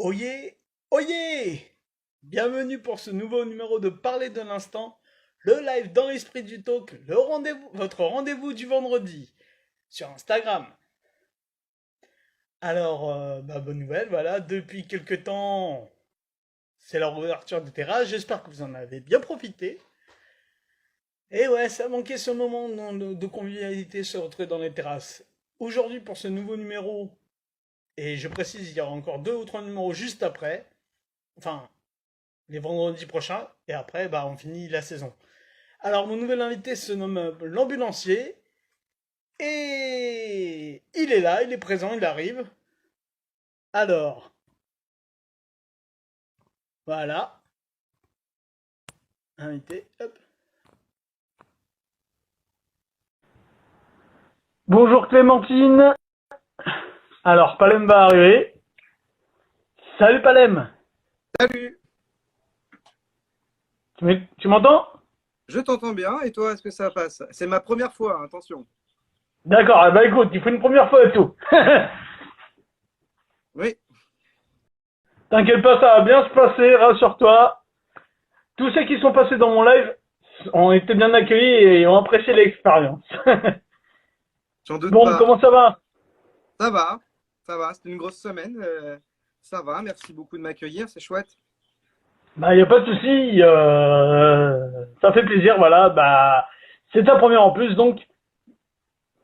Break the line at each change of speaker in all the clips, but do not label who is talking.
Oyez, oyez! Bienvenue pour ce nouveau numéro de Parler de l'instant, le live dans l'esprit du talk, votre rendez-vous du vendredi sur Instagram. Alors, bonne nouvelle, voilà, depuis quelques temps, c'est la réouverture des terrasses, j'espère que vous en avez bien profité. Et ouais, ça manquait ce moment de convivialité se retrouver dans les terrasses. Aujourd'hui, pour ce nouveau numéro, et je précise, il y aura encore deux ou trois numéros juste après, enfin, les vendredis prochains, et après, on finit la saison. Alors, mon nouvel invité se nomme l'ambulancier, et il est là, il est présent, il arrive. Alors, voilà, invité, hop. Bonjour Clémentine. Alors, Palem va arriver. Salut Palem.
Salut,
Tu m'entends?
je t'entends bien et toi, est-ce que ça passe? C'est ma première fois, hein, attention.
D'accord, eh ben écoute, il faut une première fois et tout.
Oui,
T'inquiète pas, ça va bien se passer, rassure-toi. Tous ceux qui sont passés dans mon live ont été bien accueillis et ont apprécié l'expérience.
j'en doute
Bon,
pas.
comment ça va?
Ça va, ça va, c'était une grosse semaine. Ça va, merci beaucoup de m'accueillir, c'est chouette.
Bah, y a pas de souci, ça fait plaisir, voilà. Bah, c'est ta première en plus, donc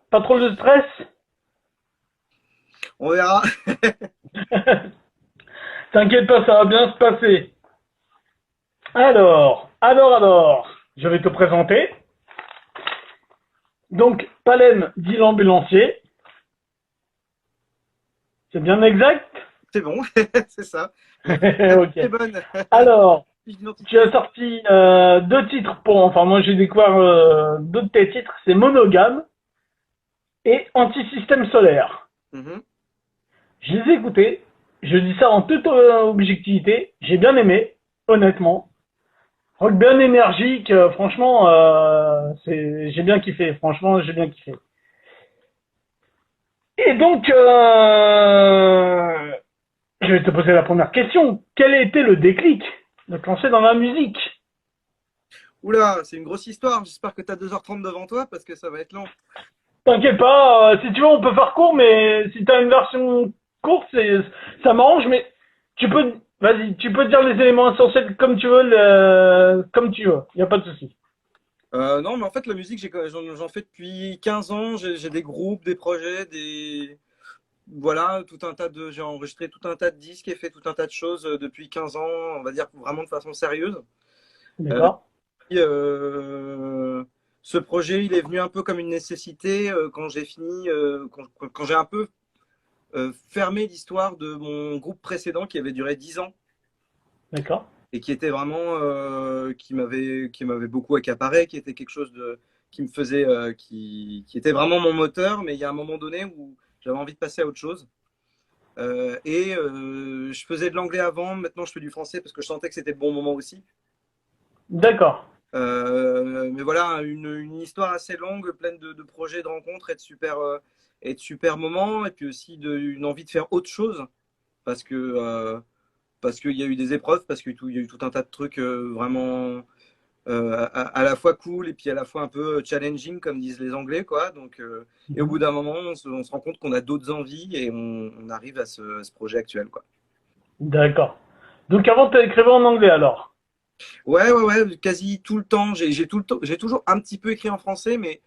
pas trop de stress.
On verra.
T'inquiète pas, ça va bien se passer. Alors, je vais te présenter. Donc, Palem dit l'ambulancier, c'est bien exact?
C'est bon, c'est ça. La fiche
Ok.
est bonne.
Alors,
Fiche
tu as
d'identité.
sorti deux titres enfin moi j'ai découvert deux de tes titres, c'est Monogame et Anti-système solaire.
Mhm.
Je les ai écoutés, je dis ça en toute objectivité, j'ai bien aimé, honnêtement. Rock bien énergique, franchement, j'ai bien kiffé, franchement, j'ai bien kiffé. Et donc, je vais te poser la première question. Quel a été le déclic de te lancer dans la musique?
Oula, c'est une grosse histoire. J'espère que tu as 2h30 devant toi parce que ça va être long.
T'inquiète pas, si tu veux, on peut faire court, mais si t'as une version courte, ça m'arrange, mais vas-y, tu peux dire les éléments essentiels comme tu veux, comme tu veux, y a pas de souci.
Non, mais en fait, la musique, j'en fais depuis 15 ans. J'ai des groupes, des projets, voilà, j'ai enregistré tout un tas de disques et fait tout un tas de choses depuis 15 ans, on va dire vraiment de façon sérieuse. Euh,
D'accord.
et, ce projet, il est venu un peu comme une nécessité quand j'ai fini, quand j'ai un peu fermé l'histoire de mon groupe précédent qui avait duré 10 ans
D'accord.
et qui était vraiment, qui m'avait beaucoup accaparé, qui était quelque chose qui me faisait, qui était vraiment mon moteur, mais il y a un moment donné où j'avais envie de passer à autre chose. Je faisais de l'anglais avant, maintenant je fais du français parce que je sentais que c'était le bon moment aussi.
D'accord.
Mais voilà, une histoire assez longue, pleine de projets, de rencontres et de super moments, et puis aussi une envie de faire autre chose parce que parce qu'il y a eu des épreuves, parce qu'il y a eu tout un tas de trucs vraiment à la fois cool et puis à la fois un peu challenging, comme disent les Anglais, quoi. Donc, et au
Mhm.
bout d'un moment, on se rend compte qu'on a d'autres envies et on arrive à ce projet actuel, quoi.
D'accord. Donc avant, tu écrivais en anglais alors.
Ouais, quasi tout le temps. J'ai toujours un petit peu écrit en français, mais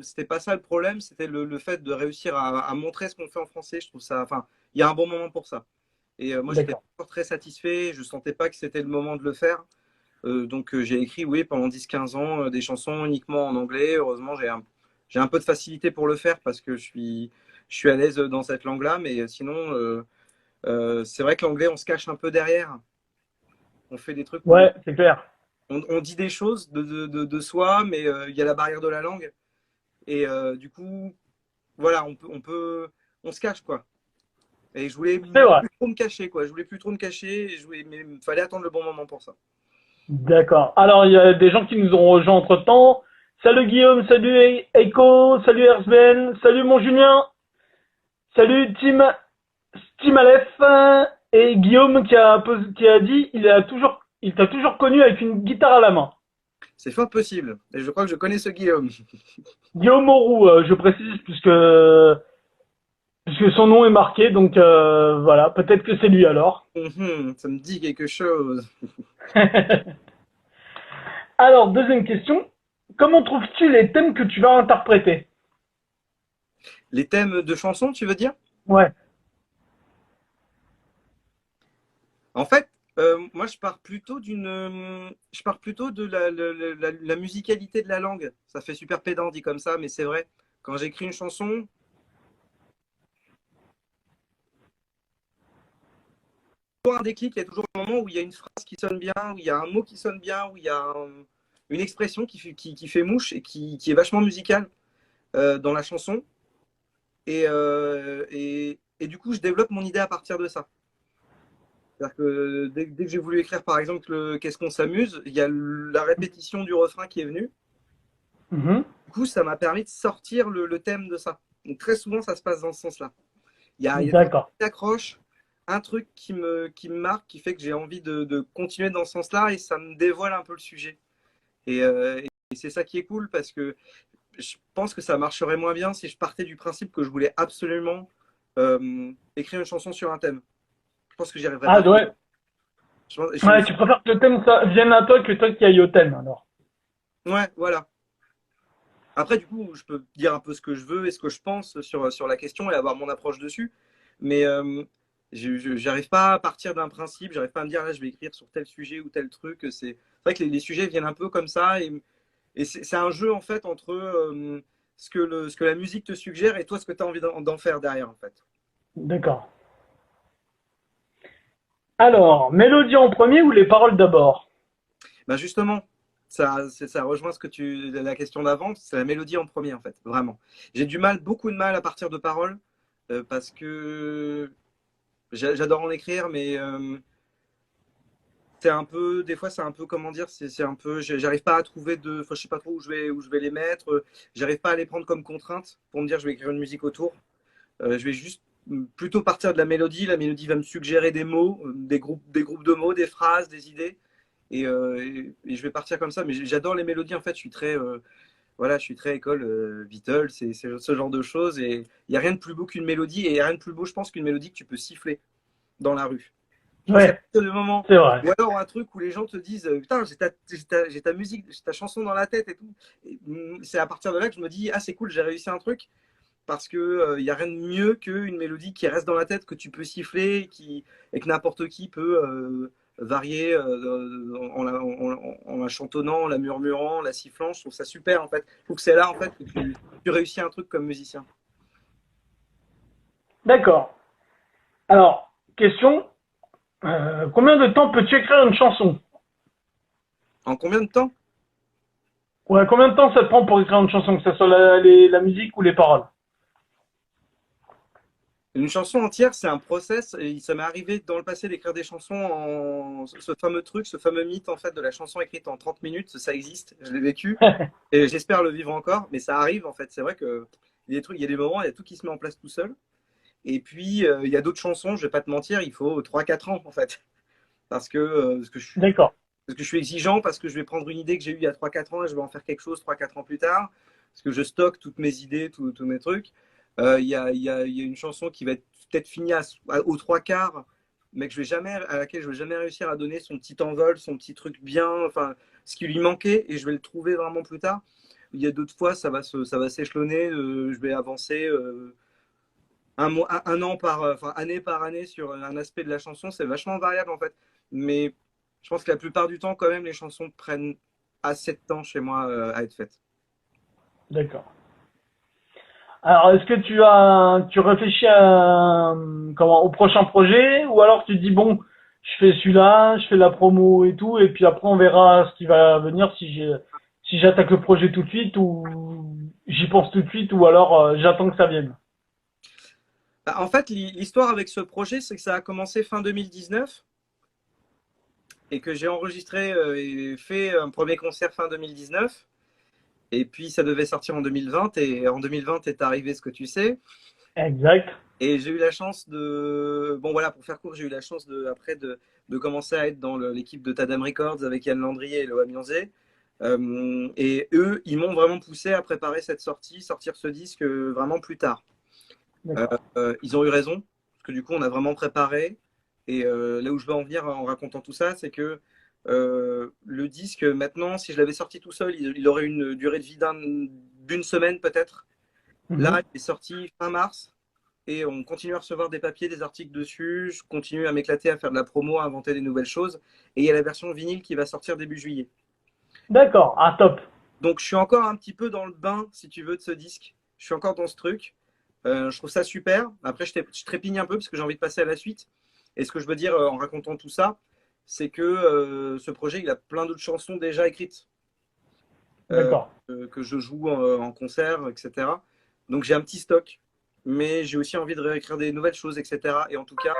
c'était pas ça le problème. C'était le fait de réussir à montrer ce qu'on fait en français. Je trouve ça, enfin, il y a un bon moment pour ça. Et moi, j'étais pas
D'accord.
encore très satisfait. Je sentais pas que c'était le moment de le faire. J'ai écrit, oui, pendant 10 15 ans, des chansons uniquement en anglais. Heureusement, j'ai un peu de facilité pour le faire parce que je suis à l'aise dans cette langue-là. Mais sinon, c'est vrai que l'anglais, on se cache un peu derrière. On fait des trucs où
Ouais, c'est clair.
on dit des choses de soi, mais il y a la barrière de la langue. Et du coup, voilà, on se cache, quoi. Et je voulais
C'est vrai.
plus trop me cacher, quoi. Je voulais plus trop me cacher, mais il fallait attendre le bon moment pour ça.
D'accord. Alors, il y a des gens qui nous ont rejoints entre-temps. Salut Guillaume, salut Echo, salut Erzben, salut mon Julien, salut Tim Aleph
Et Guillaume qui a dit il t'a toujours connu avec une guitare à la main.
C'est fort possible. Et je crois que je connais ce Guillaume.
Guillaume Moreau, je précise, puisque son nom est marqué, donc voilà, peut-être que c'est lui alors.
Ça me dit quelque chose.
Alors, deuxième question. Comment trouves-tu les thèmes que tu vas interpréter?
Les thèmes de chansons, tu veux dire?
Ouais,
En fait, moi, je pars plutôt de la musicalité de la langue. Ça fait super pédant dit comme ça, mais c'est vrai. Quand j'écris une chanson, il y a toujours un déclic, il y a toujours un moment où il y a une phrase qui sonne bien, où il y a un mot qui sonne bien, où il y a une expression qui fait mouche et qui est vachement musicale dans la chanson. Et du coup, je développe mon idée à partir de ça. C'est-à-dire que dès que j'ai voulu écrire, par exemple, Qu'est-ce qu'on s'amuse, il y a la répétition du refrain qui est venue.
mhm,
Du coup, ça m'a permis de sortir le thème de ça. Donc, très souvent, ça se passe dans ce sens-là. Il y a toujours
d'accord.
une accroche, un truc qui me marque, qui fait que j'ai envie de continuer dans ce sens-là et ça me dévoile un peu le sujet. Et c'est ça qui est cool parce que je pense que ça marcherait moins bien si je partais du principe que je voulais absolument écrire une chanson sur un thème. Je pense que j'y arriverais
Ah
pas.
ouais, ouais, tu préfères que le thème vienne à toi que toi qui aille au thème alors.
Ouais, voilà. Après, du coup, je peux dire un peu ce que je veux et ce que je pense sur la question et avoir mon approche dessus. Mais j'arrive pas à partir d'un principe, j'arrive pas à me dire là, je vais écrire sur tel sujet ou tel truc. C'est vrai que les sujets viennent un peu comme ça et c'est un jeu en fait entre ce que la musique te suggère et toi ce que tu as envie d'en faire derrière en fait.
D'accord. Alors, mélodie en premier ou les paroles d'abord?
Ben justement, ça rejoint la question d'avant, c'est la mélodie en premier en fait, vraiment. J'ai beaucoup de mal à partir de paroles parce que j'adore en écrire, mais c'est un peu, des fois, c'est un peu, comment dire, c'est un peu, j'arrive pas à trouver enfin, je sais pas trop où je vais les mettre, j'arrive pas à les prendre comme contrainte pour me dire je vais écrire une musique autour. Je vais juste plutôt partir de la mélodie va me suggérer des mots, des groupes de mots, des phrases, des idées, et je vais partir comme ça, mais j'adore les mélodies, en fait, voilà, je suis très école Beatles, c'est ce genre de choses, et il n'y a rien de plus beau qu'une mélodie, et il n'y a rien de plus beau, je pense, qu'une mélodie que tu peux siffler dans la rue. Je pense qu'à
Ouais,
partir du moment,
c'est vrai.
ou alors un truc où les gens te disent putain, j'ai ta musique, j'ai ta chanson dans la tête et tout. C'est à partir de là que je me dis ah, c'est cool, j'ai réussi un truc parce que il y a rien de mieux qu'une mélodie qui reste dans la tête, que tu peux siffler et que n'importe qui peut varier en la chantonnant, en la murmurant, en la sifflant. Je trouve ça super en fait. Je trouve que c'est là en fait que tu réussis un truc comme musicien.
D'accord. Alors, question, combien de temps peux-tu écrire une chanson?
En combien de temps?
Ouais, combien de temps ça te prend pour écrire une chanson, que ce soit la musique ou les paroles?
Une chanson entière, c'est un process. Et ça m'est arrivé dans le passé d'écrire des chansons ce fameux truc, ce fameux mythe en fait de la chanson écrite en 30 minutes. Ça existe, je l'ai vécu et j'espère le vivre encore. Mais ça arrive en fait. C'est vrai que il y a des trucs, il y a des moments, il y a tout qui se met en place tout seul. Et puis il y a d'autres chansons. Je vais pas te mentir, il faut 3 4 ans en fait
D'accord.
parce que je suis exigeant, parce que je vais prendre une idée que j'ai eue il y a 3 4 ans et je vais en faire quelque chose 3 4 ans plus tard, parce que je stocke toutes mes idées, tous mes trucs. Il y a une chanson qui va être peut-être finie aux 3 quarts, mais à laquelle je vais jamais réussir à donner son petit envol, son petit truc bien, enfin, ce qui lui manquait, et je vais le trouver vraiment plus tard. Il y a d'autres fois, ça va s'échelonner, je vais avancer un an enfin, année par année sur un aspect de la chanson, c'est vachement variable en fait. Mais je pense que la plupart du temps, quand même, les chansons prennent assez de temps chez moi à être faites.
D'accord. Alors, est-ce que tu réfléchis au prochain projet, ou alors tu te dis bon, je fais celui-là, je fais la promo et tout, et puis après on verra ce qui va venir si j'attaque le projet tout de suite ou j'y pense tout de suite, ou alors j'attends que ça vienne.
Bah, en fait, l'histoire avec ce projet, c'est que ça a commencé fin 2019 et que j'ai enregistré et fait un premier concert fin 2019. Et puis ça devait sortir en 2020 et en 2020 est arrivé ce que tu sais.
Exact.
Et j'ai eu la chance bon voilà, pour faire court, j'ai eu la chance après de commencer à être dans l'équipe de Tadam Records avec Yann Landry et Loa Mionzé. Et eux, ils m'ont vraiment poussé à préparer cette sortir ce disque vraiment plus tard. Ils ont eu raison, parce que du coup, on a vraiment préparé. Et là où je veux en venir en racontant tout ça, c'est que le disque, maintenant, si je l'avais sorti tout seul, il aurait une durée de vie d'une semaine peut-être. Là, il est sorti fin mars et on continue à recevoir des papiers, des articles dessus. Je continue à m'éclater, à faire de la promo, à inventer des nouvelles choses. Et il y a la version vinyle qui va sortir début juillet.
D'accord, ah top.
Donc, je suis encore un petit peu dans le bain, si tu veux, de ce disque. Je suis encore dans ce truc. Je trouve ça super. Après, je trépigne un peu parce que j'ai envie de passer à la suite. Et ce que je veux dire en racontant tout ça, c'est que ce projet, il a plein d'autres chansons déjà écrites que je joue en concert, etc. Donc j'ai un petit stock, mais j'ai aussi envie de réécrire des nouvelles choses, etc. Et en tout cas,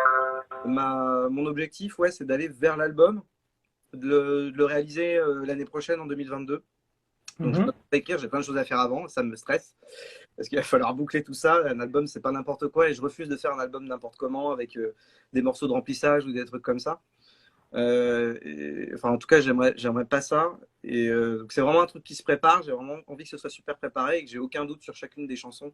mon objectif, ouais, c'est d'aller vers l'album, de le réaliser l'année prochaine, en 2022. Donc je dois écrire, j'ai plein de choses à faire avant, ça me stresse, parce qu'il va falloir boucler tout ça. Un album, c'est pas n'importe quoi, et je refuse de faire un album n'importe comment, avec des morceaux de remplissage ou des trucs comme ça. Enfin, en tout cas, j'aimerais pas ça. Et donc c'est vraiment un truc qui se prépare. J'ai vraiment envie que ce soit super préparé et que j'ai aucun doute sur chacune des chansons.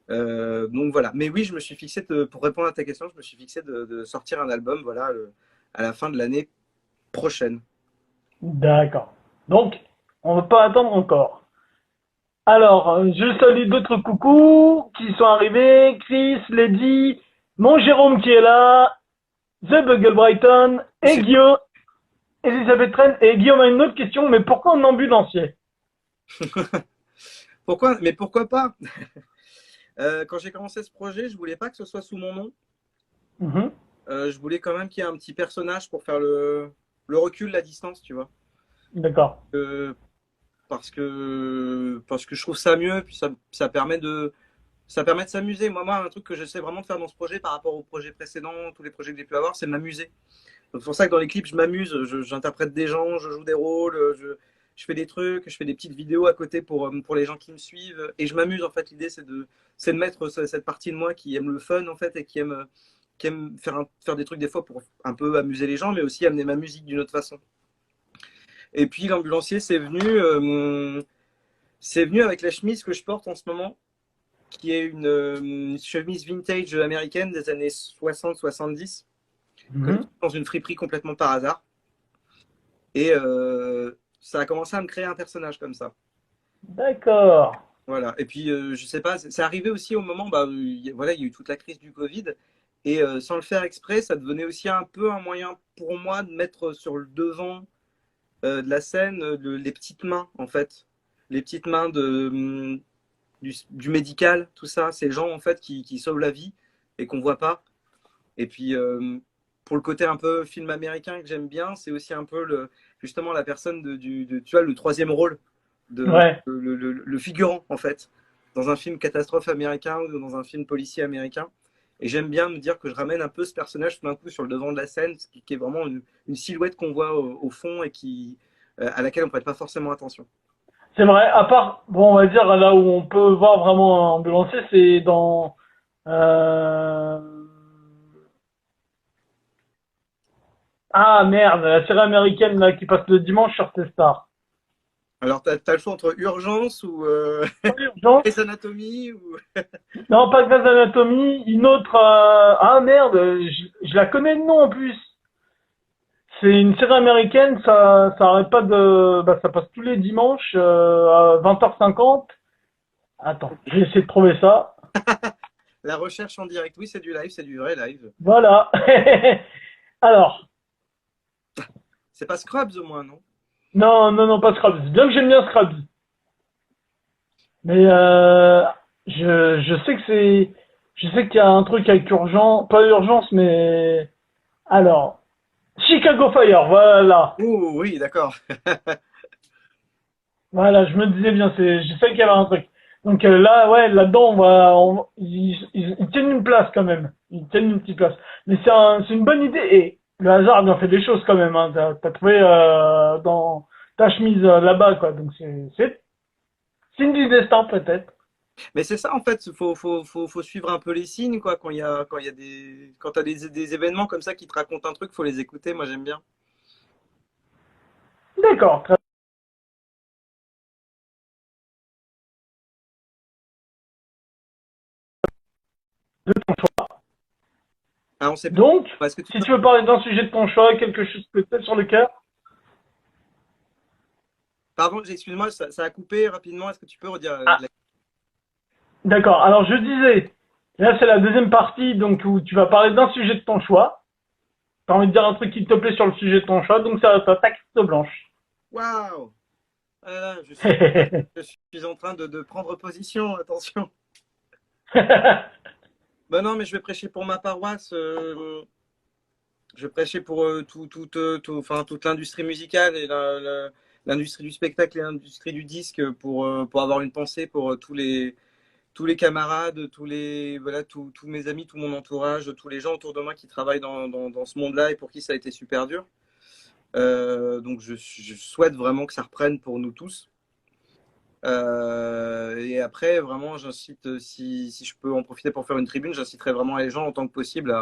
Donc voilà. Mais oui, je me suis fixé pour répondre à ta question, je me suis fixé de sortir un album, voilà, à la fin de l'année prochaine.
D'accord. Donc, on ne va pas attendre encore. Alors, je salue d'autres coucous qui sont arrivés. Chris, Lady, mon Jérôme qui est là, The Bugle Brighton, et Guillaume, Elisabeth Rennes. Et Guillaume a une autre question, mais pourquoi un ambulancier?
Pourquoi? Mais pourquoi pas? Quand j'ai commencé ce projet, je voulais pas que ce soit sous mon nom. Je voulais quand même qu'il y ait un petit personnage pour faire le recul, la distance, tu vois.
D'accord.
Parce que je trouve ça mieux, puis ça permet de s'amuser. Moi, un truc que j'essaie vraiment de faire dans ce projet par rapport aux projets précédents, tous les projets que j'ai pu avoir, c'est de m'amuser. Donc c'est pour ça que dans les clips, je m'amuse, j'interprète des gens, je joue des rôles, je fais des trucs, je fais des petites vidéos à côté pour les gens qui me suivent, et je m'amuse en fait. L'idée c'est de mettre cette partie de moi qui aime le fun en fait, et qui aime faire des trucs des fois pour un peu amuser les gens, mais aussi amener ma musique d'une autre façon. Et puis l'ambulancier, c'est venu avec la chemise que je porte en ce moment, qui est une chemise vintage américaine des années 60-70, dans une friperie complètement par hasard. Et ça a commencé à me créer un personnage comme ça.
D'accord.
Voilà. Et puis, je sais pas, c'est arrivé aussi au moment, voilà, il y a eu toute la crise du Covid. Et sans le faire exprès, ça devenait aussi un peu un moyen pour moi de mettre sur le devant de la scène les petites mains, en fait. Les petites mains du médical, tout ça. Ces gens, en fait, qui sauvent la vie et qu'on voit pas. Et puis, pour le côté un peu film américain que j'aime bien, c'est aussi un peu justement la personne tu vois, le troisième rôle, le figurant, en fait, dans un film catastrophe américain ou dans un film policier américain. Et j'aime bien me dire que je ramène un peu ce personnage tout d'un coup sur le devant de la scène, qui est vraiment une silhouette qu'on voit au fond et à laquelle on ne prête pas forcément attention.
C'est vrai, à part, bon, on va dire, là où on peut voir vraiment un ambulancier, c'est dans... Ah merde, la série américaine là, qui passe le dimanche sur T-Star.
Alors, t'as le choix entre Urgence ou
Urgence.
Grey's Anatomy ou...
Non, pas Grey's Anatomy, une autre... Ah merde, je la connais le nom en plus. C'est une série américaine, ça arrête pas de... Bah, ça passe tous les dimanches à 20h50. Attends, je vais essayer de trouver ça.
La recherche en direct, oui, c'est du live, c'est du vrai live.
Voilà. Alors.
C'est pas Scrubs au moins, non?
Non, pas Scrubs. Bien que j'aime bien Scrubs. Mais je sais que c'est... Je sais qu'il y a un truc avec urgence... Pas urgence, mais... Alors... Chicago Fire, voilà.
Oh oui, d'accord.
Voilà, je me disais bien, je sais qu'il y avait un truc. Donc là, ouais, là-dedans, ils tiennent une place quand même. Ils tiennent une petite place. Mais c'est une bonne idée. Et le hasard a bien fait des choses quand même. Hein. T'as trouvé dans ta chemise là-bas, quoi. Donc c'est signe du destin peut-être.
Mais c'est ça en fait, faut suivre un peu les signes quoi. Quand t'as des événements comme ça qui te racontent un truc, faut les écouter. Moi j'aime bien.
D'accord. De ton choix.
Ah, on sait plus.
Donc,
Est-ce que tu
si
peux...
tu veux parler d'un sujet de ton choix, quelque chose que tu as sur le cœur.
Pardon, excuse-moi, ça a coupé rapidement. Est-ce que tu peux redire
Ah, d'accord. Alors, je disais, là, c'est la deuxième partie, donc, où tu vas parler d'un sujet de ton choix. T'as envie de dire un truc qui te plaît sur le sujet de ton choix, donc ça va être ta carte blanche.
Waouh! Ah là là, je suis en train de prendre position. Attention. Ben non, mais je vais prêcher pour ma paroisse. Je vais prêcher pour enfin, toute l'industrie musicale et l'industrie du spectacle et l'industrie du disque pour avoir une pensée pour tous les camarades, voilà, tous mes amis, tout mon entourage, tous les gens autour de moi qui travaillent dans ce monde-là et pour qui ça a été super dur. Donc je souhaite vraiment que ça reprenne pour nous tous. Et après, vraiment, j'incite, si je peux en profiter pour faire une tribune, j'inciterai vraiment les gens en tant que possible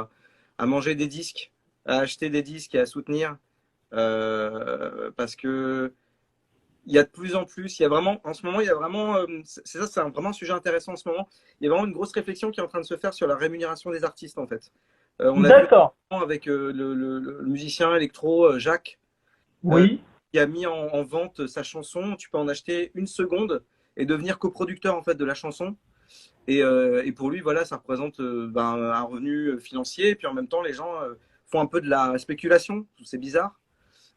à manger des disques, à acheter des disques et à soutenir. Parce que il y a de plus en plus, il y a vraiment, en ce moment, il y a vraiment, vraiment un sujet intéressant en ce moment. Il y a vraiment une grosse réflexion qui est en train de se faire sur la rémunération des artistes, en fait. On a vu
D'accord.
avec le musicien électro Jacques, euh,
Oui.
qui a mis en vente sa chanson. Tu peux en acheter une seconde et devenir coproducteur en fait de la chanson. Et pour lui, voilà, ça représente un revenu financier. Et puis en même temps, les gens font un peu de la spéculation. C'est bizarre.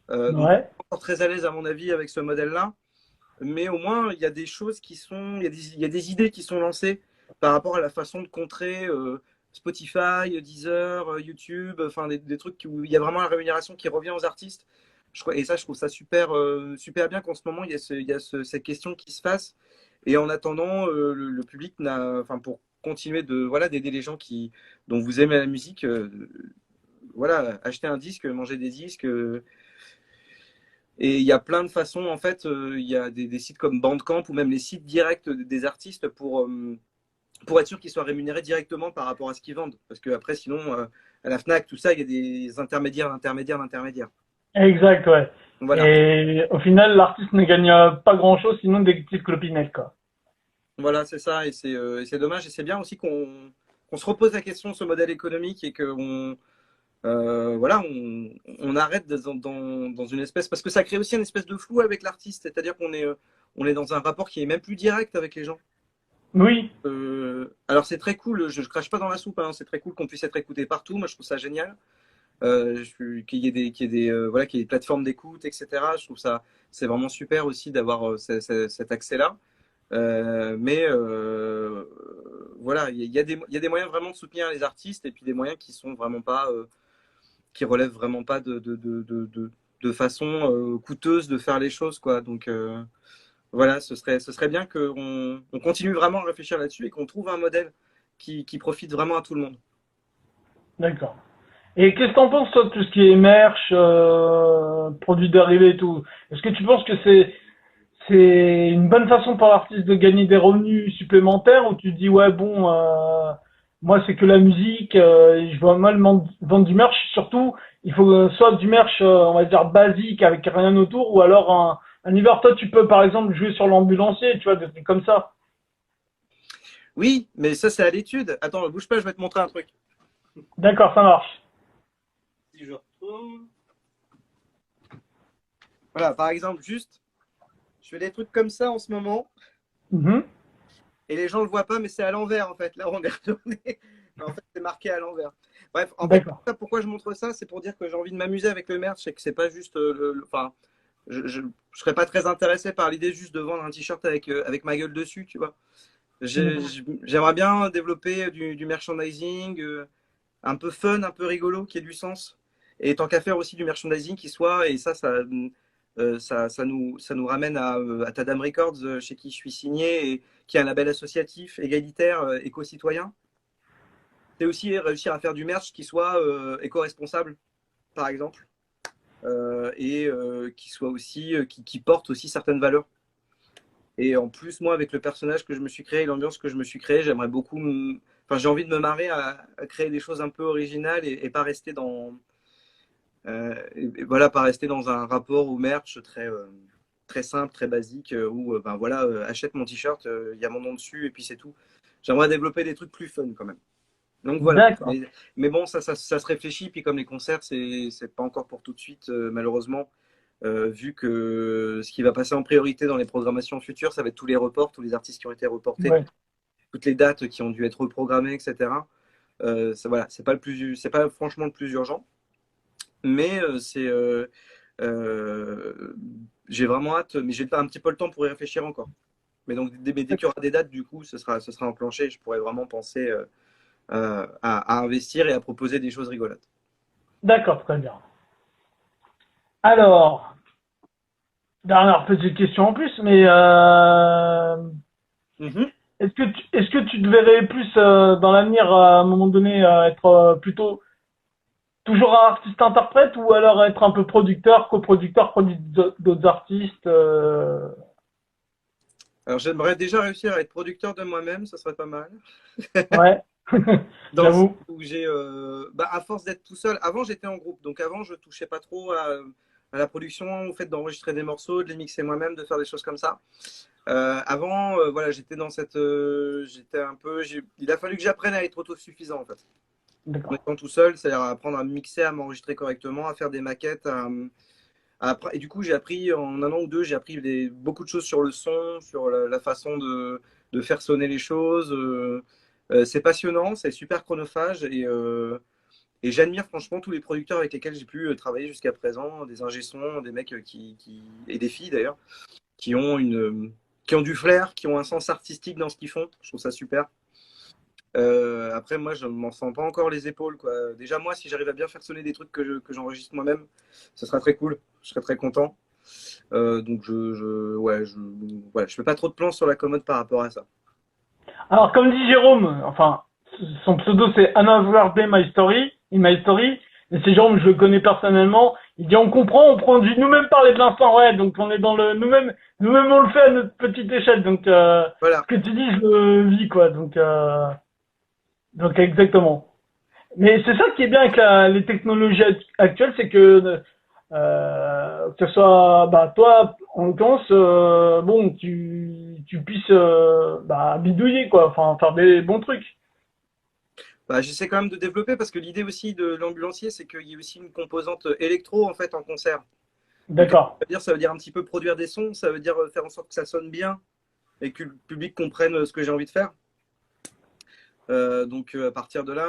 Donc, je
Ouais.
suis encore très à l'aise à mon avis avec ce modèle-là. Mais au moins, il y a des choses qui sont, il y a des idées qui sont lancées par rapport à la façon de contrer Spotify, Deezer, YouTube, enfin des trucs où il y a vraiment la rémunération qui revient aux artistes. Et ça, je trouve ça super bien qu'en ce moment, il y a cette question qui se fasse. Et en attendant, le public enfin, pour continuer voilà, d'aider les gens dont vous aimez la musique, voilà, acheter un disque, manger des disques. Et il y a plein de façons, en fait, il y a des sites comme Bandcamp ou même les sites directs des artistes pour être sûr qu'ils soient rémunérés directement par rapport à ce qu'ils vendent. Parce que après, sinon, à la FNAC, tout ça, il y a des intermédiaires.
Exact, ouais.
Voilà,
Et au final, l'artiste ne gagne pas grand-chose, sinon des petites clopinettes, quoi.
voilà, c'est ça. Et c'est dommage. Et c'est bien aussi qu'on se repose la question de ce modèle économique et qu'on voilà, on arrête dans une espèce, parce que ça crée aussi une espèce de flou avec l'artiste, c'est-à-dire on est dans un rapport qui est même plus direct avec les gens.
Oui,
Alors c'est très cool, je crache pas dans la soupe, hein, c'est très cool qu'on puisse être écouté partout, moi je trouve ça génial. Voilà, qu'il y ait des plateformes d'écoute, etc. Je trouve ça, c'est vraiment super aussi d'avoir cet accès-là. Mais voilà, il y a des moyens vraiment de soutenir les artistes et puis des moyens qui sont vraiment pas qui relève vraiment pas de façon coûteuse de faire les choses, quoi. Donc voilà, ce serait bien qu'on continue vraiment à réfléchir là-dessus et qu'on trouve un modèle qui profite vraiment à tout le monde.
d'accord. Et qu'est-ce que t'en penses, toi, de tout ce qui est merch, produits dérivés et tout? Est-ce que tu penses que c'est une bonne façon pour l'artiste de gagner des revenus supplémentaires ou tu te dis, ouais, bon, moi, c'est que la musique, je vois mal vendre du merch, surtout, il faut soit du merch, on va dire, basique avec rien autour, ou alors un hiver, toi, tu peux, par exemple, jouer sur l'ambulancier, tu vois, des trucs comme ça.
Oui, mais ça c'est à l'étude. Attends, bouge pas, je vais te montrer un truc.
D'accord, ça marche.
Si je retourne. Voilà, par exemple, juste, je fais des trucs comme ça en ce moment
Mhm.
et les gens le voient pas, mais c'est à l'envers en fait. Là, on est retourné. En fait, c'est marqué à l'envers. Bref, en fait,
D'accord.
pourquoi je montre ça, c'est pour dire que j'ai envie de m'amuser avec le merch et que c'est pas juste enfin, je serais pas très intéressé par l'idée juste de vendre un t-shirt avec ma gueule dessus, tu vois.
Mhm.
J'aimerais bien développer du merchandising un peu fun, un peu rigolo, qui ait du sens. Et tant qu'à faire aussi du merchandising qui soit, et ça nous ramène à Tadam Records, chez qui je suis signé, et qui est un label associatif, égalitaire, éco-citoyen. C'est aussi réussir à faire du merch qui soit éco-responsable, par exemple, et qui soit aussi, qui porte aussi certaines valeurs. Et en plus, moi, avec le personnage que je me suis créé, l'ambiance que je me suis créée, j'aimerais beaucoup. Enfin, j'ai envie de me marrer à créer des choses un peu originales et pas rester dans. Et voilà, pas rester dans un rapport au merch très simple, très basique, où ben voilà, achète mon t-shirt, il y a mon nom dessus et puis c'est tout. J'aimerais développer des trucs plus fun quand même. Donc voilà.
D'accord.
Mais bon, ça se réfléchit. Puis comme les concerts, c'est pas encore pour tout de suite, malheureusement, vu que ce qui va passer en priorité dans les programmations futures, ça va être tous les reports, tous les artistes qui ont été reportés,
Ouais.
toutes les dates qui ont dû être reprogrammées, etc. Voilà, c'est pas franchement le plus urgent, mais j'ai vraiment hâte, mais j'ai un petit peu le temps pour y réfléchir encore. Mais donc dès qu'il y aura des dates, du coup, ce sera enclenché. Je pourrais vraiment penser à investir et à proposer des choses rigolotes.
D'accord, très bien. Alors, dernière petite question en plus, mais
Mhm.
est-ce que tu te verrais plus dans l'avenir, à un moment donné, être plutôt toujours un artiste-interprète ou alors être un peu producteur, coproducteur, produire d'autres artistes
Alors j'aimerais déjà réussir à être producteur de moi-même, ça serait pas mal.
Ouais,
Dans le sens
j'avoue.
où à force d'être tout seul, avant j'étais en groupe, donc avant je touchais pas trop à la production, au fait d'enregistrer des morceaux, de les mixer moi-même, de faire des choses comme ça. Avant, voilà, j'étais dans j'étais un peu, il a fallu que j'apprenne à être autosuffisant en fait. En
D'accord.
étant tout seul, c'est-à-dire à apprendre à mixer, à m'enregistrer correctement, à faire des maquettes. Et du coup, j'ai appris en un an ou deux, j'ai appris beaucoup de choses sur le son, sur la façon de faire sonner les choses. C'est passionnant, c'est super chronophage et j'admire franchement tous les producteurs avec lesquels j'ai pu travailler jusqu'à présent, des ingé sons, des mecs et des filles d'ailleurs, qui ont du flair, qui ont un sens artistique dans ce qu'ils font. Je trouve ça super. Après, moi, je ne m'en sens pas encore les épaules, quoi. Déjà, moi, si j'arrive à bien faire sonner des trucs que j'enregistre moi-même, ce sera très cool. Je serais très content. Donc, ouais, je fais pas trop de plans sur la commode par rapport à ça.
Alors, comme dit Jérôme, enfin, son pseudo c'est Another Day My Story, in My Story, et c'est Jérôme, je le connais personnellement, il dit on comprend, on prend du nous-mêmes parler de l'instant, ouais, donc on est dans le nous-mêmes on le fait à notre petite échelle, donc
Voilà.
ce que tu dis, je le vis, quoi, donc exactement. Mais c'est ça qui est bien avec les technologies actuelles, c'est que ce soit bah toi en l'occurrence bon tu puisses bah bidouiller quoi, enfin faire des bons trucs.
Bah, j'essaie quand même de développer parce que l'idée aussi de l'ambulancier, c'est qu'il y ait aussi une composante électro en fait en concert. Donc,
D'accord.
ça veut dire un petit peu produire des sons, ça veut dire faire en sorte que ça sonne bien et que le public comprenne ce que j'ai envie de faire. Donc, à partir de là,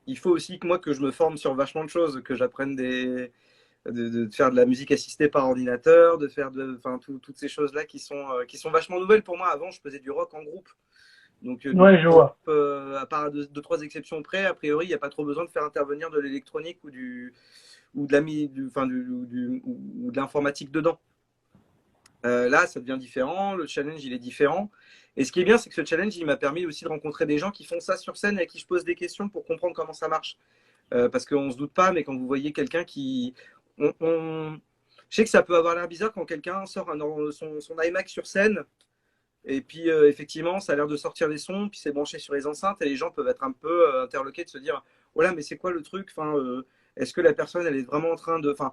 il faut aussi que je me forme sur vachement de choses, que j'apprenne de faire de la musique assistée par ordinateur, enfin, toutes ces choses-là qui sont vachement nouvelles pour moi. Avant, je faisais du rock en groupe. Donc,
Ouais, je vois.
à part deux, trois exceptions près, a priori, il n'y a pas trop besoin de faire intervenir de l'électronique ou de ou de l'informatique dedans. Là, ça devient différent. Le challenge, il est différent. Et ce qui est bien, c'est que ce challenge, il m'a permis aussi de rencontrer des gens qui font ça sur scène et à qui je pose des questions pour comprendre comment ça marche. Parce qu'on ne se doute pas, mais quand vous voyez quelqu'un qui. Je sais que ça peut avoir l'air bizarre quand quelqu'un sort son iMac sur scène, et puis effectivement, ça a l'air de sortir les sons, puis c'est branché sur les enceintes, et les gens peuvent être un peu interloqués de se dire oh là, mais c'est quoi le truc enfin, est-ce que la personne, elle est vraiment en train de. Enfin,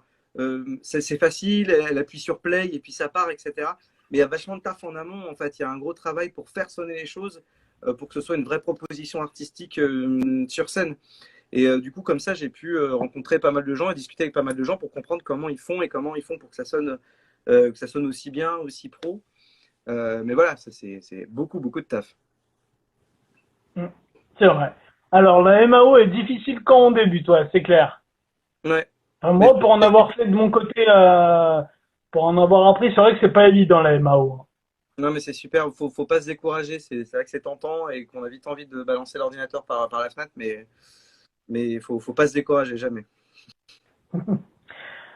c'est facile, elle appuie sur play, et puis ça part, etc. Mais il y a vachement de taf en amont, en fait. Il y a un gros travail pour faire sonner les choses, pour que ce soit une vraie proposition artistique sur scène. Et du coup, comme ça, j'ai pu rencontrer pas mal de gens et discuter avec pas mal de gens pour comprendre comment ils font et comment ils font pour que ça sonne aussi bien, aussi pro. Mais voilà, ça c'est beaucoup, beaucoup de taf.
Mm. C'est vrai. Alors la MAO est difficile quand on débute, ouais, c'est clair.
Ouais.
Enfin,
Mais
moi pour en avoir fait de mon côté pour en avoir appris, c'est vrai que c'est pas évident la MAO.
non, mais c'est super, faut pas se décourager. C'est vrai que c'est tentant et qu'on a vite envie de balancer l'ordinateur par la fenêtre, mais faut pas se décourager, jamais.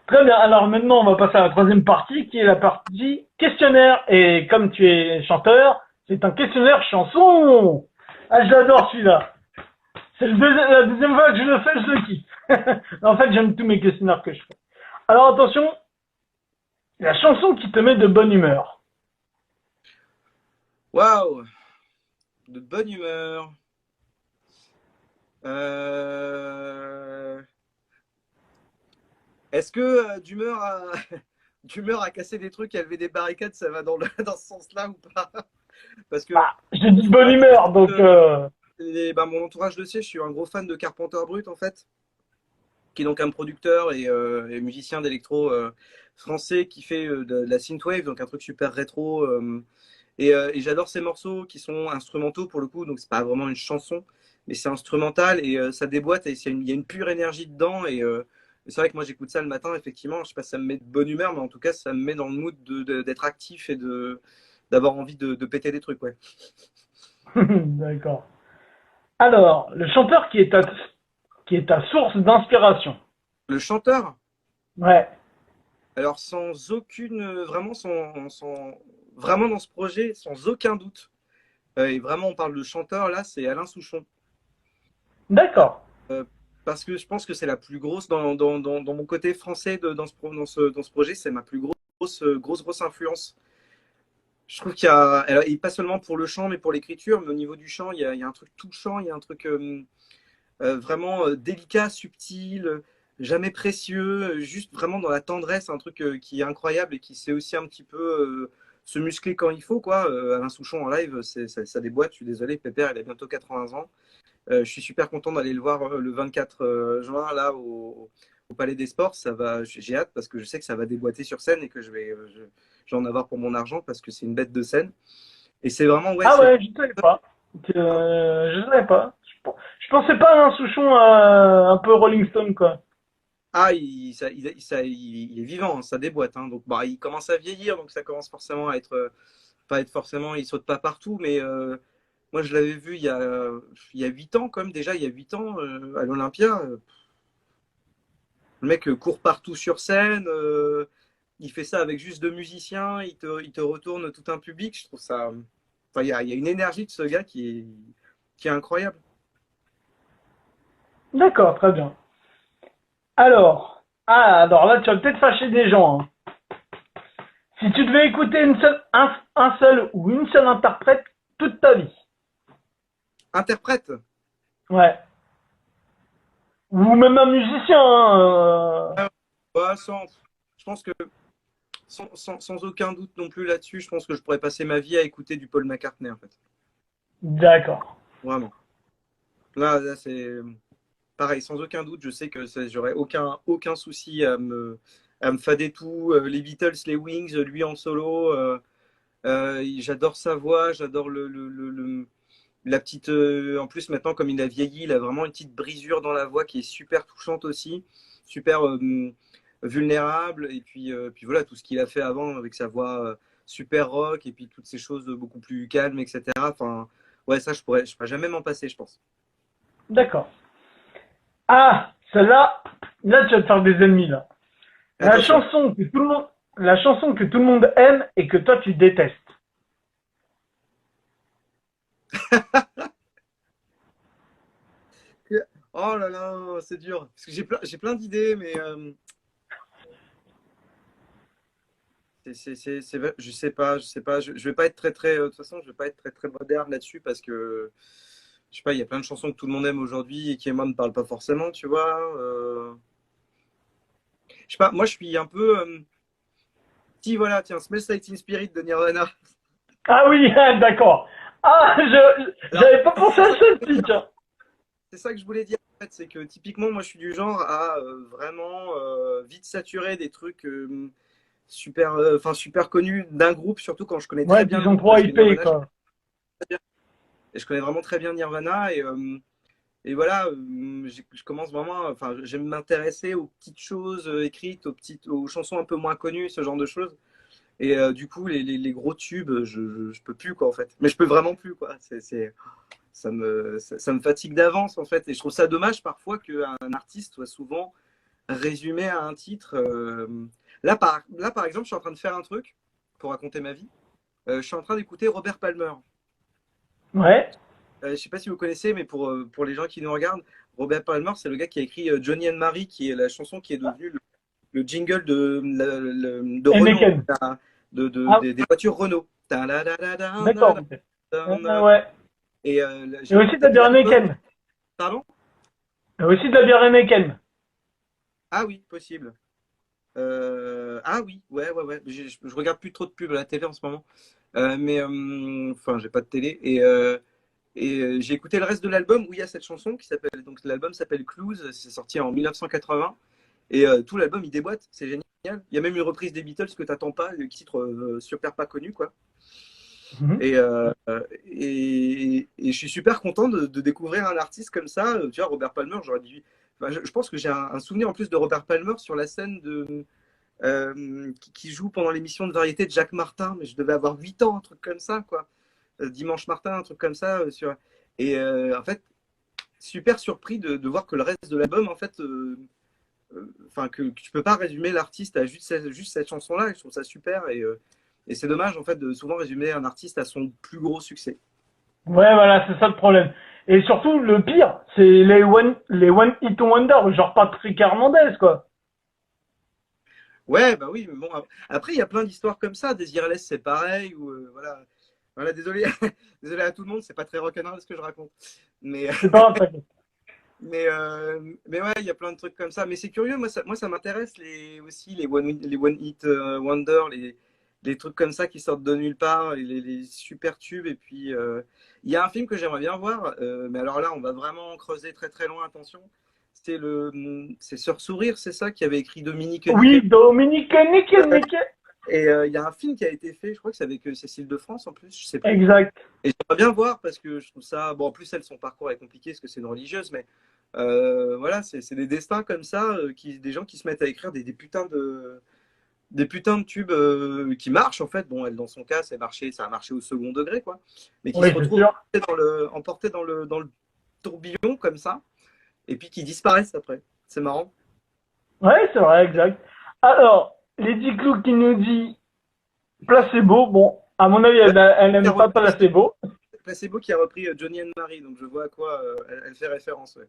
Très bien. Alors maintenant, on va passer à la troisième partie, qui est la partie questionnaire. Et comme tu es chanteur, c'est un questionnaire chanson. Ah, je l'adore celui-là. C'est la deuxième fois que je le fais, je le kiffe. En fait, j'aime tous mes questionnaires que je fais. Alors attention, La chanson qui te met de bonne humeur.
Waouh, de bonne humeur. Euh, Est-ce que d'humeur à d'humeur à casser des trucs, à lever des barricades, ça va dans dans ce sens-là ou pas? Parce que
Bah, j'ai dit bonne
ouais,
humeur, donc
mon entourage le sait, je suis un gros fan de Carpenter Brut en fait, qui est donc un producteur et musicien d'électro français qui fait de la synthwave, donc un truc super rétro. Et j'adore ces morceaux qui sont instrumentaux pour le coup, donc c'est pas vraiment une chanson, mais c'est instrumental et ça déboîte et il y a une pure énergie dedans. Et c'est vrai que moi j'écoute ça le matin, effectivement, je sais pas si ça me met de bonne humeur, mais en tout cas ça me met dans le mood d'être actif et d'avoir envie de péter des trucs, ouais.
d'accord. Alors, le chanteur qui est ta source d'inspiration.
Le chanteur,
Ouais,
alors sans aucune, vraiment vraiment dans ce projet, sans aucun doute, et vraiment on parle de chanteur là, c'est Alain Souchon. Euh,
d'accord.
euh, Parce que je pense que c'est la plus grosse dans mon côté français dans ce projet, c'est ma plus grosse influence. Je trouve qu'il y a, alors, et pas seulement pour le chant, mais pour l'écriture, mais au niveau du chant, il y a un truc touchant, il y a un truc vraiment délicat, subtil, jamais précieux, juste vraiment dans la tendresse, un truc qui est incroyable et qui sait aussi un petit peu se muscler quand il faut, quoi. Alain Souchon en live, ça déboîte, je suis désolé, Pépère, il a bientôt 80 ans. Je suis super content d'aller le voir le 24 juin là au Palais des Sports. J'ai hâte parce que je sais que ça va déboîter sur scène et que je vais en avoir pour mon argent parce que c'est une bête de scène. Et c'est vraiment, ouais,
Ah
c'est.
ouais, je savais pas. Je savais pas. Je pensais pas à un Souchon un peu Rolling Stone, quoi.
Ah, il est vivant, hein, ça déboîte. Hein. Donc, bah, il commence à vieillir, donc ça commence forcément à être. Pas être forcément, il saute pas partout, mais moi je l'avais vu il y a 8 ans, quand même, déjà, il y a 8 ans à l'Olympia. Le mec court partout sur scène, il fait ça avec juste deux musiciens, il te retourne tout un public. Je trouve ça. Enfin, il y a une énergie de ce gars qui est incroyable.
D'accord, très bien. Alors là, tu vas peut-être fâcher des gens, hein. Si tu devais écouter un seul ou une seule interprète toute ta vie,
Interprète.
ouais, ou même un musicien, hein,
Ouais, je pense que sans aucun doute non plus là-dessus, je pense que je pourrais passer ma vie à écouter du Paul McCartney en fait.
d'accord.
Vraiment. Là c'est pareil, sans aucun doute, je sais que j'aurais aucun souci à me fader tout. Les Beatles, les Wings, lui en solo. J'adore sa voix, j'adore la petite. En plus, maintenant, comme il a vieilli, il a vraiment une petite brisure dans la voix qui est super touchante aussi, super vulnérable. Et puis voilà, tout ce qu'il a fait avant avec sa voix super rock et puis toutes ces choses beaucoup plus calmes, etc. Enfin, ouais, ça, je pourrais jamais m'en passer, je pense.
D'accord. Ah, là, tu vas te faire des ennemis, là. La
Attention.
chanson que tout le monde, la chanson que tout le monde aime et que toi tu détestes.
Oh là là, c'est dur. Parce que j'ai plein d'idées, mais je sais pas. Je vais pas être très, de toute façon, je vais pas être très moderne là-dessus parce que, je sais pas, il y a plein de chansons que tout le monde aime aujourd'hui et qui, moi, me parlent pas forcément, tu vois. Je sais pas, moi, je suis un peu, si, voilà, tiens, Smells Like Teen Spirit de Nirvana.
Ah oui, d'accord. Ah,
Alors,
j'avais pas pensé
c'est
à
ça,
celle-ci, tiens.
c'est ça que je voulais dire, en fait, c'est que typiquement, moi, je suis du genre à vraiment vite saturer des trucs super connus d'un groupe, surtout quand je connais
Ouais,
très bien
qu'ils
le
sont
groupe,
trop
parce que
hypés,
Nirvana,
quoi.
je connais vraiment très bien Nirvana et voilà, je commence vraiment, enfin, j'aime m'intéresser aux petites choses écrites, aux chansons un peu moins connues, ce genre de choses. Et du coup, les gros tubes, je peux plus quoi en fait. Mais je peux vraiment plus quoi. Ça me fatigue d'avance en fait. Et je trouve ça dommage parfois qu'un artiste soit souvent résumé à un titre. Là, par exemple, je suis en train de faire un truc pour raconter ma vie. Je suis en train d'écouter Robert Palmer.
Ouais.
Je ne sais pas si vous connaissez, mais pour les gens qui nous regardent, Robert Palmer, c'est le gars qui a écrit Johnny and Mary, qui est la chanson qui est devenue le jingle de Renault,
Heineken. Ah,
des voitures Renault.
d'accord. Ok. Ouais.
Et
Et
j'ai
aussi de
écouté
la
tout
bière
l'album.
Heineken.
Pardon?
Et aussi de la bière Heineken.
Ah oui, possible. Ah oui, ouais. Je regarde plus trop de pubs à la télé en ce moment. Enfin, j'ai pas de télé. J'ai écouté le reste de l'album où il y a cette chanson qui s'appelle. Donc l'album s'appelle Clues. C'est sorti en 1980. Et tout l'album il déboîte. C'est génial. Il y a même une reprise des Beatles que t'attends pas, le titre super pas connu quoi.
Mhm.
Et je suis super content de découvrir un artiste comme ça. Tu vois, Robert Palmer, j'aurais dit. Enfin, je pense que j'ai un souvenir en plus de Robert Palmer sur la scène qui joue pendant l'émission de variété de Jacques Martin, mais je devais avoir 8 ans, un truc comme ça, quoi. Dimanche Martin, un truc comme ça. En fait, super surpris de voir que le reste de l'album, en fait, enfin, que tu peux pas résumer l'artiste à juste cette chanson-là. Je trouve ça super et c'est dommage, en fait, de souvent résumer un artiste à son plus gros succès.
Ouais, voilà, c'est ça le problème. Et surtout, le pire, c'est les One Hit Wonder, genre Patrick Hernandez, quoi.
Ouais, bah oui, mais bon, après, il y a plein d'histoires comme ça. Desireless, c'est pareil, ou voilà, désolé, désolé à tout le monde, c'est pas très rock'n'roll ce que je raconte. Mais,
C'est pas grave, t'inquiète.
mais ouais, il y a plein de trucs comme ça. Mais c'est curieux, moi ça m'intéresse aussi les One Hit Wonder, les trucs comme ça qui sortent de nulle part, les super tubes. Et puis, il y a un film que j'aimerais bien voir, mais alors là, on va vraiment creuser très très loin, attention. C'est Sœur Sourire, c'est ça, qui avait écrit Dominique Niquet.
Oui, Dominique, Nick.
Et il y a un film qui a été fait, je crois que c'est avec Cécile de France en plus, je sais plus.
Exact.
Et j'aimerais bien voir parce que je trouve ça. Bon, en plus, elle, son parcours est compliqué parce que c'est une religieuse, mais voilà, c'est des destins comme ça, des gens qui se mettent à écrire des putains de tubes qui marchent en fait. Bon, elle, dans son cas, ça a marché au second degré, quoi. Mais qui
Oui,
se
c'est
retrouvent
sûr.
emportés dans le tourbillon comme ça, et puis qui disparaissent après. C'est marrant.
Ouais, c'est vrai, exact. Alors, Lady Clou qui nous dit placebo. Bon, à mon avis,
Ouais,
elle
qui a
aime pas
repris
placebo.
Placebo qui a repris Johnny and Mary, donc je vois à quoi elle fait référence. Ouais.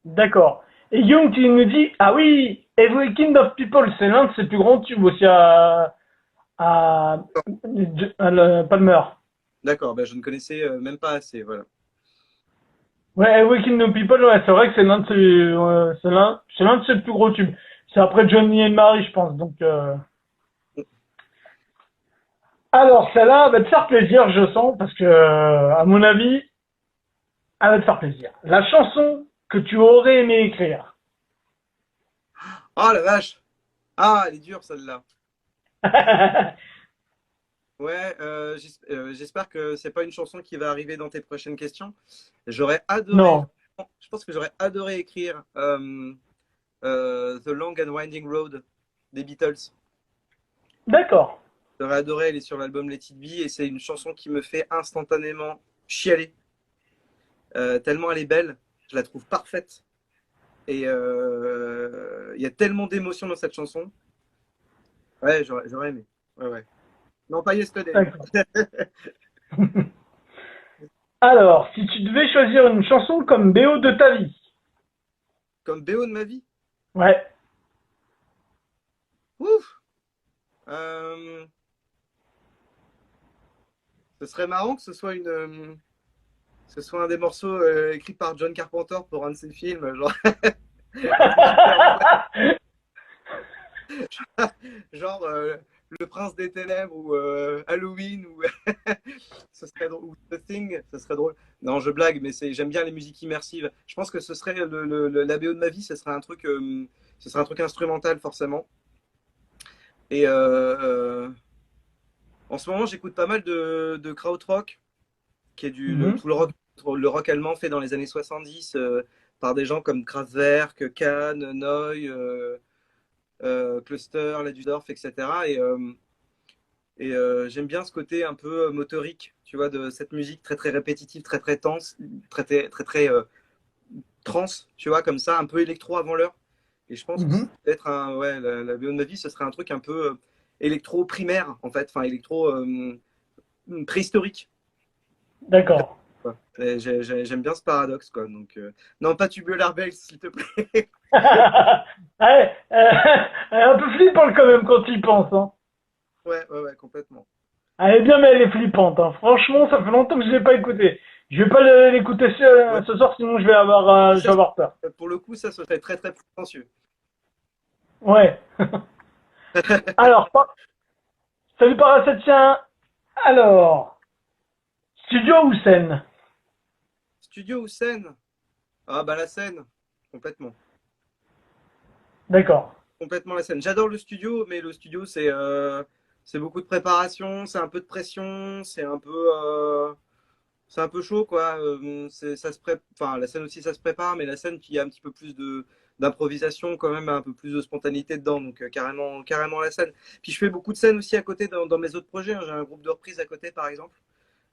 D'accord. Et Young qui nous dit, ah oui, Every Kind of People, c'est l'un de ses plus grands tubes aussi à, Palmer.
D'accord, ben, je ne connaissais même pas assez. Voilà.
Ouais, Every Kind of People, ouais, c'est vrai que c'est l'un de ses, c'est l'un de ses plus gros tubes. C'est après Johnny and Mary, je pense. Donc, alors celle-là va te faire plaisir, je sens, parce que, à mon avis, elle va te faire plaisir. La chanson que tu aurais aimé écrire.
Oh la vache! Ah, elle est dure celle-là. Ouais, j'espère que c'est pas une chanson qui va arriver dans tes prochaines questions. J'aurais adoré,
Non.
je pense que j'aurais adoré écrire The Long and Winding Road des Beatles.
D'accord.
J'aurais adoré, elle est sur l'album Let It Be et c'est une chanson qui me fait instantanément chialer. Tellement elle est belle, je la trouve parfaite. Et il y a tellement d'émotions dans cette chanson. Ouais, j'aurais aimé. Ouais, ouais. Non, pas Yesterday.
D'accord. Alors, si tu devais choisir une chanson comme BO de ta vie.
Comme BO de ma vie.
Ouais.
Ouf. Euh, Ce serait marrant que ce soit un des morceaux écrits par John Carpenter pour un de ses films, genre, genre Le Prince des Ténèbres ou Halloween ou ce serait drôle, ou The Thing, ce serait drôle. Non, je blague, mais j'aime bien les musiques immersives. Je pense que ce serait la BO de ma vie, ce serait un truc instrumental forcément. Et en ce moment, j'écoute pas mal de krautrock, qui est
Mhm.
tout le rock allemand fait dans les années 70 par des gens comme Kraftwerk, Kahn, Neu, Cluster, Ladudorff, etc. J'aime bien ce côté un peu motorique, tu vois, de cette musique très très répétitive, très très tense, très trance, tu vois, comme ça, un peu électro avant l'heure. Et je pense que
Mhm.
peut-être ouais, la BO de ma vie, ce serait un truc un peu électro primaire, en fait, enfin électro préhistorique.
D'accord.
quoi. Et j'aime bien ce paradoxe, quoi. Donc, non, pas Tubular Bells, s'il te plaît.
Ouais, elle est un peu flippante quand même quand tu y penses. Hein.
Ouais, complètement.
Elle est bien, mais elle est flippante. Hein. Franchement, ça fait longtemps que je l'ai pas écoutée. Je vais pas l'écouter
Ouais.
ce soir, sinon
Et
je vais
ça,
avoir peur.
pour le coup, ça serait très, très prétentieux.
Ouais. Alors, salut Paracetien. Alors, studio ou scène?
Studio ou scène? Ah, bah, la scène. Complètement.
D'accord.
Complètement la scène. J'adore le studio, mais le studio, c'est beaucoup de préparation, c'est un peu de pression, c'est un peu chaud, quoi. Enfin, la scène aussi, ça se prépare, mais la scène qui a un petit peu plus d'improvisation, quand même, un peu plus de spontanéité dedans. Donc, carrément la scène. Puis, je fais beaucoup de scènes aussi à côté dans mes autres projets. Hein. J'ai un groupe de reprises à côté, par exemple.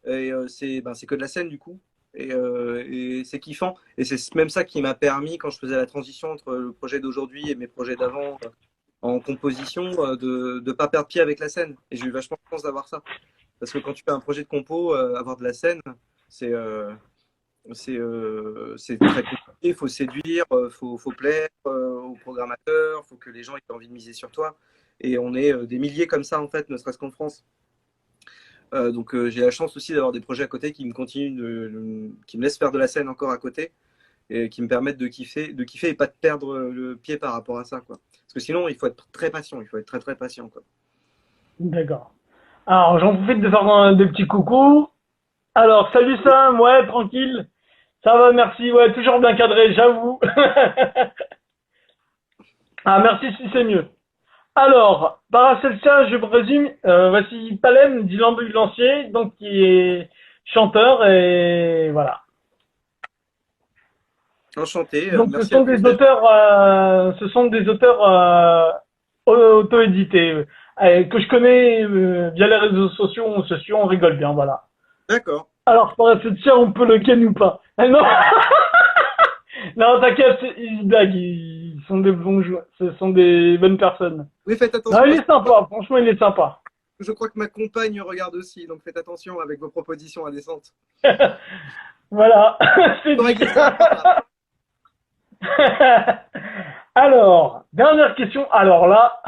Et c'est que de la scène, du coup. Et c'est kiffant. Et c'est même ça qui m'a permis, quand je faisais la transition entre le projet d'aujourd'hui et mes projets d'avant en composition, de ne pas perdre pied avec la scène. Et j'ai eu vachement de chance d'avoir ça. Parce que quand tu fais un projet de compo, avoir de la scène, c'est c'est très compliqué. Il faut séduire, faut plaire aux programmateurs, il faut que les gens aient envie de miser sur toi. Et on est des milliers comme ça, en fait, ne serait-ce qu'en France. Donc j'ai la chance aussi d'avoir des projets à côté qui me qui me laissent faire de la scène encore à côté et qui me permettent de kiffer et pas de perdre le pied par rapport à ça, quoi. Parce que sinon, il faut être très patient, il faut être très très patient, quoi.
D'accord. Alors, j'en profite de faire des petits coucous. Alors, salut Sam, ouais, tranquille. Ça va, merci, ouais, toujours bien cadré, j'avoue. Ah, merci si c'est mieux. Alors, Paracelsia, je présume, voici Palem, dit l'ambulancier, donc qui est chanteur, et voilà.
Enchanté,
Donc,
merci à tous.
ce sont des auteurs auto-édités, que je connais via les réseaux sociaux, on rigole bien, voilà.
D'accord.
Alors, Paracelsia, on peut le ken ou pas? Ah, non. Non, t'inquiète, ils blaguent, ils sont des bons joueurs, ce sont des bonnes personnes.
Oui, faites
Non,
attention
il
parce
est sympa, franchement, il est sympa.
que je crois que ma compagne regarde aussi, donc faites attention avec vos propositions indécentes.
Voilà, c'est
Faut
dit.
régler ça à part, là.
Alors, dernière question. Alors là,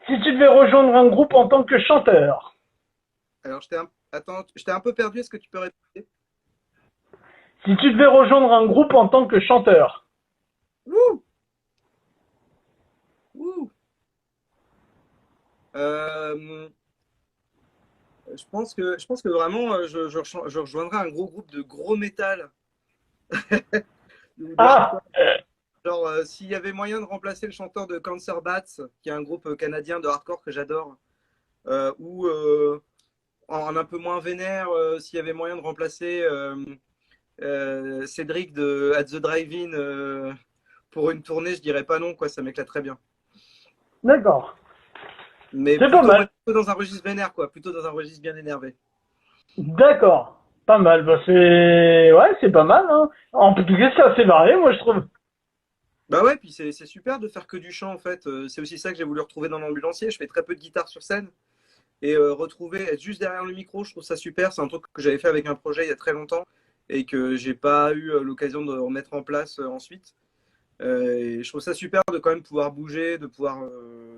si tu devais rejoindre un groupe en tant que chanteur,
Alors, attends, je t'ai un peu perdu, est-ce que tu peux répéter?
si tu devais rejoindre un groupe en tant que chanteur,
Wouh! Wouh! Euh, je pense que vraiment, je rejoindrais un gros groupe de gros métal ou de
ah,
hardcore. Genre, s'il y avait moyen de remplacer le chanteur de Cancer Bats, qui est un groupe canadien de hardcore que j'adore, ou en un peu moins vénère, s'il y avait moyen de remplacer Cédric de At the Drive-In pour une tournée, je dirais pas non, quoi, ça m'éclate très bien.
d'accord,
Mais
c'est pas mal.
plutôt dans un registre vénère, quoi, plutôt dans un registre bien énervé.
D'accord, pas mal. Bah ouais, c'est pas mal. Hein. En tout cas, c'est assez varié, moi je trouve.
Bah ouais, puis c'est super de faire que du chant en fait. C'est aussi ça que j'ai voulu retrouver dans l'ambulancier. Je fais très peu de guitare sur scène et être juste derrière le micro, je trouve ça super. C'est un truc que j'avais fait avec un projet il y a très longtemps et que j'ai pas eu l'occasion de remettre en place ensuite. Et je trouve ça super de quand même pouvoir bouger, de pouvoir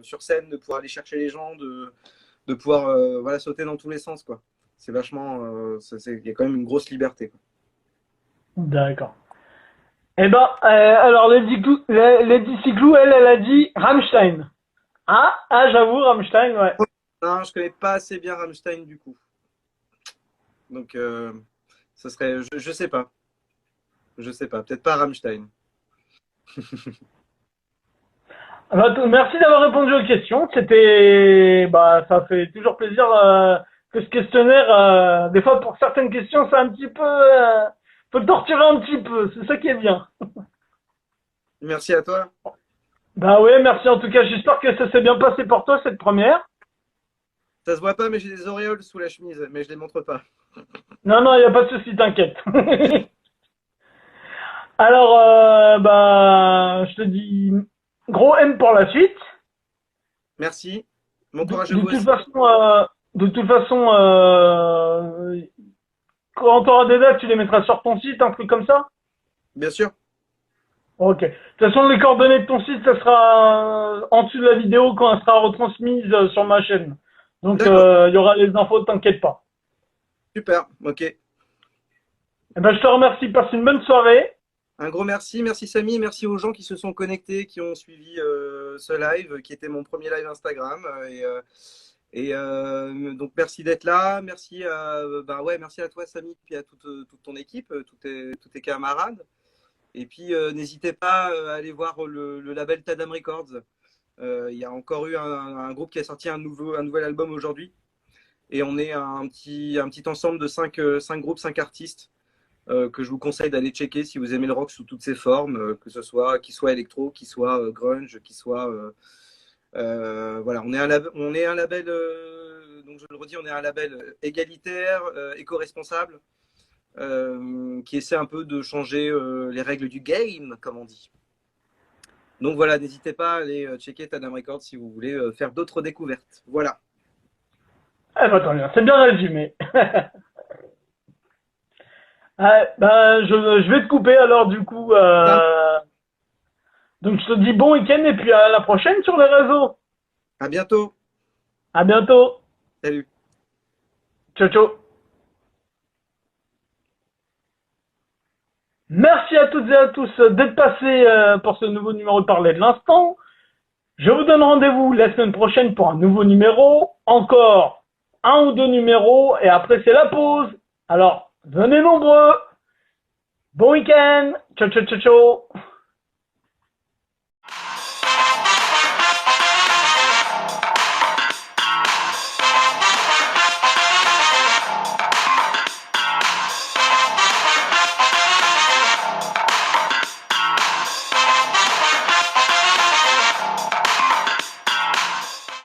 sur scène, de pouvoir aller chercher les gens, de pouvoir voilà, sauter dans tous les sens quoi. C'est vachement, il y a quand même une grosse liberté, quoi.
D'accord. Eh ben, alors Lady Siglou, elle a dit Rammstein. J'avoue, Rammstein, ouais.
Non, je connais pas assez bien Rammstein du coup. Donc ça serait, je sais pas. Je sais pas, peut-être pas Rammstein.
Bah, merci d'avoir répondu aux questions. Ça fait toujours plaisir que ce questionnaire, des fois pour certaines questions, c'est un petit peu, faut le torturer un petit peu. C'est ça qui est bien.
Merci à toi.
Bah ouais, merci en tout cas. J'espère que ça s'est bien passé pour toi cette première.
Ça se voit pas, mais j'ai des auréoles sous la chemise, mais je les montre pas.
Non, non, il n'y a pas de souci, t'inquiète. Alors, je te dis gros M pour la suite.
Merci. Bon
De,
courage à
de
vous
toute
aussi.
façon, de toute façon, quand tu auras des dates, tu les mettras sur ton site, un truc comme ça?
Bien sûr.
Ok. De toute façon, les coordonnées de ton site, ça sera en dessous de la vidéo quand elle sera retransmise sur ma chaîne. Donc,
D'accord.
il y aura les infos, t'inquiète pas.
Super. Ok.
Eh ben, je te remercie. Passe une bonne soirée.
Un gros merci. Merci Samy. Merci aux gens qui se sont connectés, qui ont suivi ce live, qui était mon premier live Instagram. Donc merci d'être là. Merci, merci à toi Samy, puis à toute ton équipe, tous tes camarades. Et puis n'hésitez pas à aller voir le label Tadam Records. Il y a encore eu un groupe qui a sorti un nouvel album aujourd'hui. Et on est un petit ensemble de 5 groupes, 5 artistes que je vous conseille d'aller checker si vous aimez le rock sous toutes ses formes, que ce soit qu'il soit électro, qu'il soit grunge, qu'il soit voilà, on est un label, donc je le redis, on est un label égalitaire, éco-responsable, qui essaie un peu de changer les règles du game, comme on dit. Donc voilà, n'hésitez pas à aller checker Tadam Records si vous voulez faire d'autres découvertes. Voilà.
Eh ben, tant bien. C'est bien résumé. Je vais te couper alors du coup. Donc je te dis bon week-end et puis à la prochaine sur les réseaux.
À bientôt.
À bientôt.
Salut.
Ciao ciao. Merci à toutes et à tous d'être passés pour ce nouveau numéro de Parler de l'instant. Je vous donne rendez-vous la semaine prochaine pour un nouveau numéro. Encore un ou deux numéros et après c'est la pause. Alors venez nombreux. Bon week-end. Ciao ciao ciao ciao.